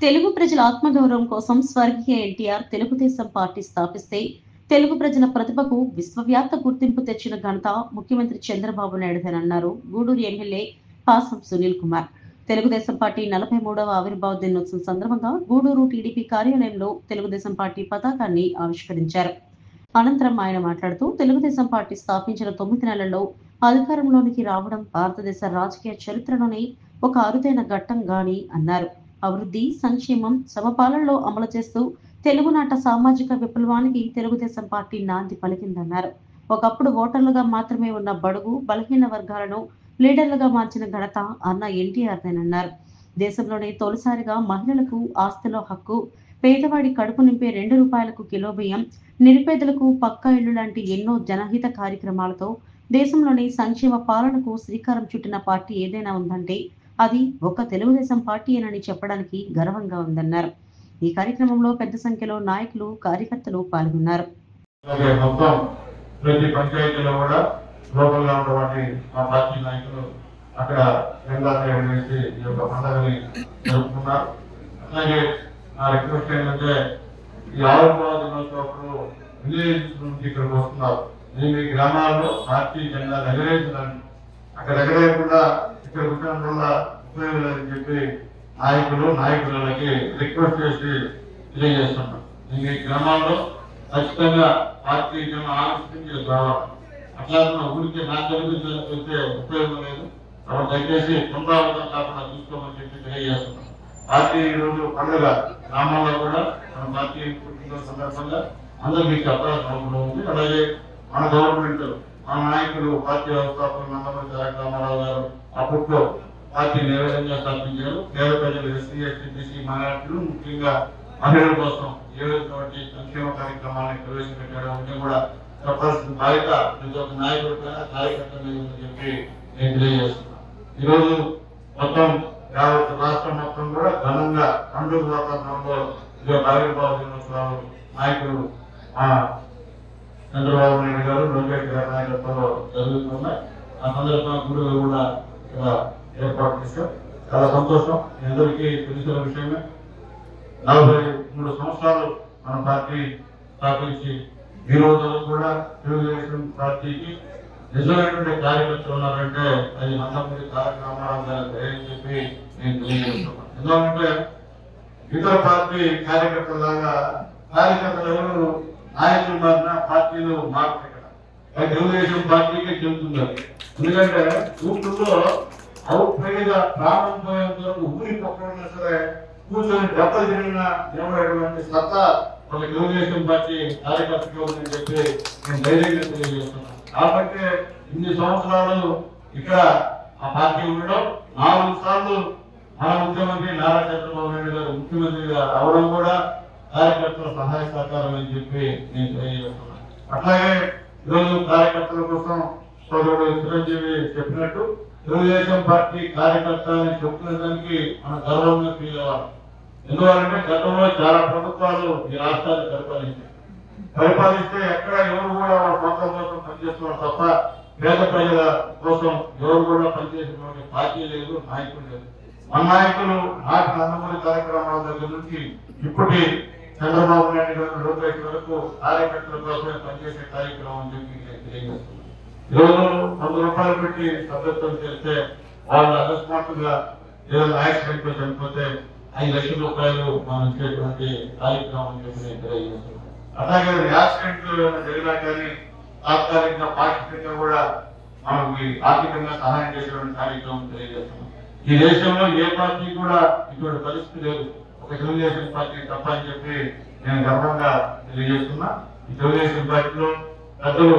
తెలుగు ప్రజల ఆత్మగౌరవం కోసం స్వర్గీయ ఎన్టీఆర్ తెలుగుదేశం పార్టీ స్థాపిస్తే తెలుగు ప్రజల ప్రతిభకు విశ్వవ్యాప్త గుర్తింపు తెచ్చిన ఘనత ముఖ్యమంత్రి చంద్రబాబు నాయుడుదన్నారు గూడూరు ఎమ్మెల్యే పాసం సునీల్ కుమార్. తెలుగుదేశం పార్టీ 43వ ఆవిర్భావ దినోత్సవం సందర్భంగా గూడూరు టీడీపీ కార్యాలయంలో తెలుగుదేశం పార్టీ పతాకాన్ని ఆవిష్కరించారు. అనంతరం ఆయన మాట్లాడుతూ తెలుగుదేశం పార్టీ స్థాపించిన 9 నెలల్లో అధికారంలోనికి రావడం భారతదేశ రాజకీయ చరిత్రలోనే ఒక అరుదైన ఘట్టంగాని అన్నారు. అభివృద్ధి, సంక్షేమం, సమపాలనలో అమలు చేస్తూ తెలుగునాట సామాజిక విప్లవానికి తెలుగుదేశం పార్టీ నాంది పలికిందన్నారు. ఒకప్పుడు ఓటర్లుగా మాత్రమే ఉన్న బడుగు బలహీన వర్గాలను లీడర్లుగా మార్చిన ఘనత అన్న ఎన్టీఆర్దేనన్నారు. దేశంలోనే తొలిసారిగా మహిళలకు ఆస్తిలో హక్కు, పేదవాడి కడుపు నింపే 2 రూపాయలకు కిలో బియ్యం, నిరుపేదలకు పక్కా ఇళ్లు లాంటి ఎన్నో జనహిత కార్యక్రమాలతో దేశంలోని సంక్షేమ పాలనకు శ్రీకారం చుట్టిన పార్టీ ఏదైనా ఉందంటే అది ఒక తెలుగుదేశం పార్టీయేనని చెప్పడానికి గర్వంగా ఉందన్నారు. ఈ కార్యక్రమంలో పెద్ద సంఖ్యలో నాయకులు, కార్యకర్తలు పాల్గొన్నారు. ప్రతి పంచాయతీలో కూడా లోకల్ గా ఉన్నటువంటి మా పార్టీ నాయకులు అక్కడ జెండాలు వేసి ఈ యొక్క పండుగని జరుపుకున్నారు. అలాగే నా రిక్వెస్ట్ ఏంటంటే ఈ ఆవిర్భావ దినోత్సవం విలేజ్ నుంచి ఇక్కడికి వస్తున్నారు. మీ గ్రామాల్లో పార్టీ జెండాలు ఎగరేయించడానికి అక్కడ ఎగరేయకుండా ఇక్కడ ఉండడం వల్ల ఉపయోగం లేదని చెప్పి నాయకులకి రిక్వెస్ట్ చేసి తెలియజేస్తున్నాం. మీ గ్రామాల్లో ఖచ్చితంగా పార్టీ జనం ఆలోచించి రావాలి. అట్లా ఊరికి నా తెలియజేస్తే ఉపయోగం లేదు. దయచేసి పునరావృతం కాకుండా చూసుకోమని చెప్పి తెలియజేస్తున్నాం. పార్టీ ఈరోజు పండుగ గ్రామాల్లో కూడా మన పార్టీ పుట్టిన సందర్భంగా అందరికీ చెప్పాల్సిన అవసరం ఉంది. అలాగే మన గవర్నమెంట్, మన నాయకులు, పార్టీ వ్యవస్థాపకులు నందమూరి తారక రామారావు గారు అప్పట్లో పార్టీని ఏ విధంగా స్థాపించారు, పేద ప్రజలు, ఎస్సీ, ఎస్టీ, బీసీ మైనారిటీలు, ముఖ్యంగా మహిళల కోసం ఏ విధటువంటి సంక్షేమ కార్యక్రమాన్ని ప్రవేశపెట్టాడు అంటే కూడా చెప్పాల్సిన బాధ్యత ప్రతి ఒక్క నాయకుడి పైన, కార్యకర్త మీద ఉందని చెప్పి నేను తెలియజేస్తున్నాను. ఈరోజు మొత్తం యావత్ రాష్ట్రం మొత్తం కూడా ఘనంగా పండుగ వాతావరణంలో ఆవిర్భావ దినోత్సవాలు నాయకులు చంద్రబాబు నాయుడు గారు, లోకేష్ గారి నాయకత్వంలో జరుగుతున్నాయి. ఆ సందర్భంగా గుడిలో కూడా ఏర్పాటు చేశాం. చాలా సంతోషం. మీ అందరికీ తెలిసిన విషయమే. 43 సంవత్సరాలు మన పార్టీ స్థాపించి ఈ రోజు కూడా తెలుగుదేశం పార్టీకి నిజమైనటువంటి కార్యకర్తలు ఉన్నారంటే అది నందమూరి తారక రామారావు గారి అని చెప్పి నేను తెలియజేస్తున్నాను. ఎందుకంటే ఇతర పార్టీ కార్యకర్తలాగా కార్యకర్తలు ఎవరు నాయకులు మారిన పార్టీలు మారుతాయి కదా, తెలుగుదేశం పార్టీకే చెబుతున్నారు. ఎందుకంటే ఊళ్ళో అవుట్గా ప్రాణం పోయేంత వరకు ఊరి పక్కన సరే కూర్చొని దెబ్బలు తిరిగిన నిలబడేటువంటి సత్తా ఒక తెలుగుదేశం పార్టీ కార్యకర్తగా ఉందని చెప్పి నేను ధైర్యంగా తెలియజేస్తున్నాను. కాబట్టి ఇన్ని సంవత్సరాలు ఇక్కడ ఆ పార్టీ ఉండడం, 4 సార్లు మన ముఖ్యమంత్రి నారా చంద్రబాబు నాయుడు గారు ముఖ్యమంత్రిగా అవడం కూడా కార్యకర్తల సహాయ సహకారం అని చెప్పి నేను తెలియజేస్తున్నాను. అట్లాగే ఈరోజు కార్యకర్తల కోసం సోదరుడు చిరంజీవి చెప్పినట్టు తెలుగుదేశం పార్టీ కార్యకర్త అని చెప్తున్న దానికి మన గర్వంగా ఫీల్ అవ్వాలి. ఎందువల్లంటే గతంలో చాలా ప్రభుత్వాలు ఈ రాష్ట్రాన్ని పరిపాలిస్తే ఎక్కడ ఎవరు కూడా వాళ్ళ సొంత కోసం పనిచేస్తున్నారు తప్ప పేద ప్రజల కోసం ఎవరు కూడా పనిచేసినటువంటి పార్టీ లేదు, నాయకులు లేదు. మన నాయకులు నాటి నందమూరి కార్యక్రమాల దగ్గర నుంచి ఇప్పటి చంద్రబాబు నాయుడు గారు, లోకేష్ వరకు కార్యకర్తల కోసమే పనిచేసే కార్యక్రమం అని చెప్పి నేను తెలియజేస్తున్నాను. ఈరోజు 100 రూపాయలు పెట్టి సభ్యత్వం చేస్తే వాళ్ళు అకస్మాత్తుగా ఏదైనా యాక్సిడెంట్ లో చనిపోతే 5 లక్షల రూపాయలు మనం ఇచ్చేటువంటి కార్యక్రమం అని చెప్పి నేను తెలియజేస్తున్నాను. అట్లాగే యాక్సిడెంట్లు జరిగినా కానీ తాత్కాలికంగా పాక్షికంగా కూడా మనకి ఆర్థికంగా సహాయం చేసేటువంటి కార్యక్రమం తెలియజేస్తున్నాం. ఈ దేశంలో ఏ పార్టీ కూడా ఇటువంటి పరిస్థితి లేదు, ఒక తెలుగుదేశం పార్టీ తప్ప అని చెప్పి నేను గర్వంగా తెలియజేస్తున్నా. ఈ తెలుగుదేశం పార్టీలో పెద్దలు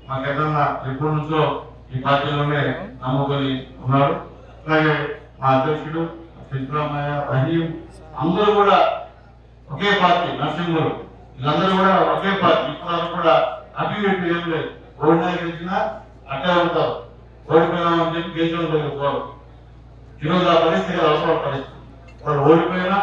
మాకెక్కడన్నా ఎప్పటి నుంచో ఈ పార్టీలోనే నమ్ముకొని ఉన్నారు. అలాగే మా అధ్యక్షుడు సిద్ధరామయ్య, రహీం అందరూ కూడా ఒకే పార్టీ, నరసింహులు వీళ్ళందరూ కూడా ఒకే పార్టీ. ఇప్పుడు కూడా అభివృద్ధి ఏం లేదు. ఓడినా గెలిచినా అట్టే ఉంటారు, ఓడిపోయినామని చెప్పి గెలిచిన దగ్గర పోరు. ఈరోజు ఆ పరిస్థితి అవసరం పరిస్థితి. వాళ్ళు ఓడిపోయినా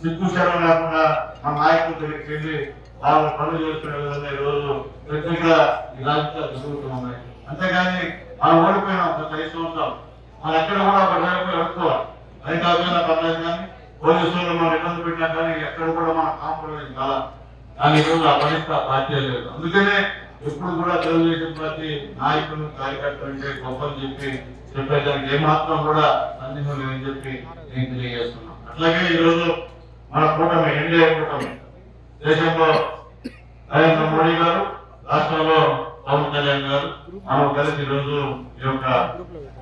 సిగ్గుశరం లేకుండా మన నాయకుల దగ్గరికి వెళ్ళి వాళ్ళ పనులు చేసుకునే విధంగా ఈరోజు ప్రత్యేకంగా ఈ రాజకీయాలు జరుగుతున్నాయి. అంతేగాని మనం ఓడిపోయినాం గత 5 సంవత్సరాలు, మనం ఎక్కడ కూడా ఒక వైపు అడుక్కోవాలి. అది కాకపోయినా పర్లేదు కానీ పోలీసులు మనం ఇబ్బంది పెట్టినా కానీ ఎక్కడ కూడా మన కాంప్రమైజ్ కాదా కానీ ఈరోజు ఆ పరిస్థితి ఆ పార్టీ లేదు. అందుకనే ఎప్పుడు కూడా తెలుగుదేశం పార్టీ నాయకులు కార్యకర్తలు అంటే గొప్పని చెప్పేదానికి ఏమాత్రం కూడా సందేహం లేదని చెప్పి నేను తెలియజేస్తున్నాను. అట్లాగే ఈరోజు మన కూటమి ఎన్డీఏ కూటమి దేశంలో నరేంద్ర మోడీ గారు, రాష్ట్రంలో పవన్ కళ్యాణ్ గారు మనం కలిసి ఈరోజు ఈ యొక్క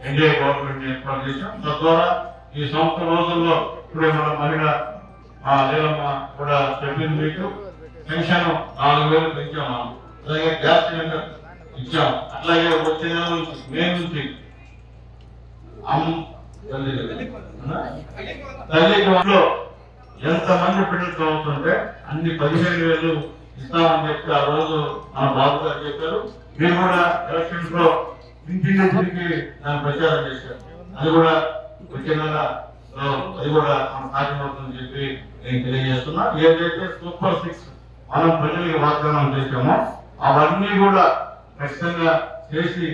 ఎన్డీఏ గవర్నమెంట్ ఏర్పాటు చేశాం. తద్వారా ఈ సంవత్సరం రోజుల్లో ఇప్పుడే మన మహిళ లీలమ్మ కూడా చెప్పింది మీకు పెన్షన్ 4,000 పెంచాం మనం. అలాగే గ్యాస్ సిలిండర్ ఇచ్చాం. అట్లాగే వచ్చే నెల నుంచి మే నుంచి తల్లిలో ఎంతమంది పిల్లలతో అవుతుంటే అన్ని 15,000 ఇస్తామని చెప్పి ఆ రోజు మన బాబు గారు చెప్పారు. మీరు కూడా ఎలక్షన్స్ లో ఇంటింటికి దాన్ని ప్రచారం చేశారు. అది కూడా వచ్చే నెల అది కూడా మన సాధ్యమవుతుందని చెప్పి నేను తెలియజేస్తున్నా. ఏదైతే సూపర్ 6 మనం ప్రజలకు వాగ్దానం చేశామో అవన్నీ కూడా ఖచ్చితంగా చేసి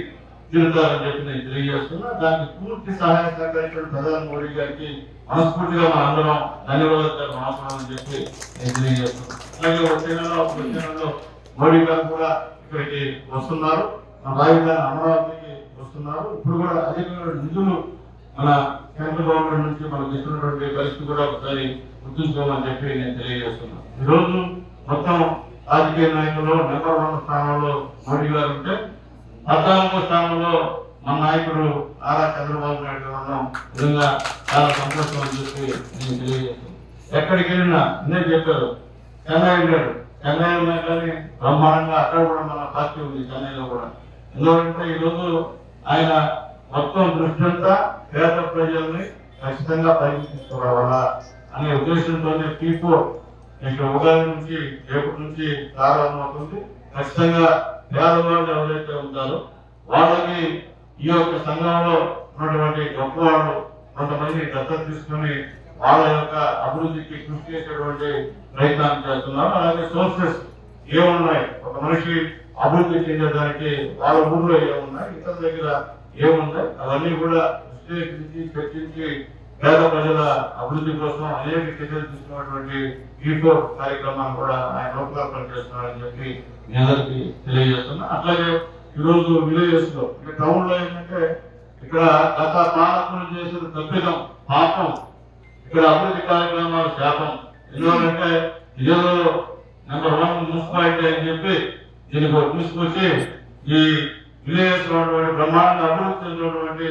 తిరుగుతారని చెప్పి నేను తెలియజేస్తున్నా. దానికి పూర్తి సహాయ సహకరించిన ప్రధాని మోడీ గారికి మనస్ఫూర్తిగా మన అందరం ధన్యవాదాలు అవసరం చెప్పి నేను తెలియజేస్తున్నాను. అలాగే వచ్చే నెలలో మోడీ గారు కూడా ఇక్కడికి వస్తున్నారు, మన రాజధాని అమరావతికి వస్తున్నారు. ఇప్పుడు కూడా అధిక నిధులు మన సెంట్రల్ గవర్నమెంట్ నుంచి మనకు ఇస్తున్నటువంటి పరిస్థితి కూడా ఒకసారి గుర్తుంచుకోమని చెప్పి నేను తెలియజేస్తున్నాను. ఈరోజు మొత్తం రాజకీయ నాయకులు నెంబర్ 1 స్థానంలో మోడీ గారు ఉంటే 14వ స్థానంలో మన నాయకుడు నారా చంద్రబాబు నాయుడు గారు నిజంగా చాలా సంతోషం అని చెప్పి నేను తెలియజేస్తున్నాను. ఎక్కడికి వెళ్ళినా అన్నీ చెప్పారు. చెన్నై వెళ్ళాడు, చెన్నై ఉన్నా కానీ బ్రహ్మాండంగా అక్కడ కూడా మన పార్టీ ఉంది చెన్నైలో కూడా. ఎందుకంటే ఈరోజు ఆయన మొత్తం దృష్టి అంతా పేద ప్రజల్ని ఖచ్చితంగా పైకి తీసుకురావాలా అనే ఉద్దేశంతోనే P4 ఇక్కడ ఉగాది నుంచి రేపటి నుంచి ప్రారంభమవుతుంది. ఖచ్చితంగా పేదవాళ్ళు ఎవరైతే ఉంటారో వాళ్ళకి ఈ యొక్క సంఘంలో ఉన్నటువంటి గొప్పవాళ్ళు కొంతమంది దత్తత తీసుకుని వాళ్ళ యొక్క అభివృద్ధికి కృషి చేసేటువంటి ప్రయత్నాలు చేస్తున్నారు. అలాగే సోర్సెస్ ఏమున్నాయి, ఒక మనిషి అభివృద్ధి చెందడానికి వాళ్ళ ఊర్లో ఏమున్నాయి, ఇతర దగ్గర ఏమున్నాయి, అవన్నీ కూడా విశ్లేషించి చర్చించి పేద ప్రజల అభివృద్ధి కోసం అనేక చర్యలు తీసుకున్నటువంటి P4 కార్యక్రమాన్ని కూడా ఆయన రూపకల్పన చేస్తున్నారని చెప్పి మీ అందరికీ తెలియజేస్తున్నా. అట్లాగే ఈరోజు విలేజెస్ లో టౌన్ లో ఏంటంటే ఇక్కడ గత పాలకులు చేసిన తప్పిదం పాపం, ఇక్కడ అభివృద్ధి కార్యక్రమాలు శాపం. ఎందుకంటే ఏదో నెంబర్ 1 మున్సిపాలిటీ అని చెప్పి దీనికి తీసుకొచ్చి ఈ విలేజెస్ లో బ్రహ్మాండ అభివృద్ధి చెందినటువంటి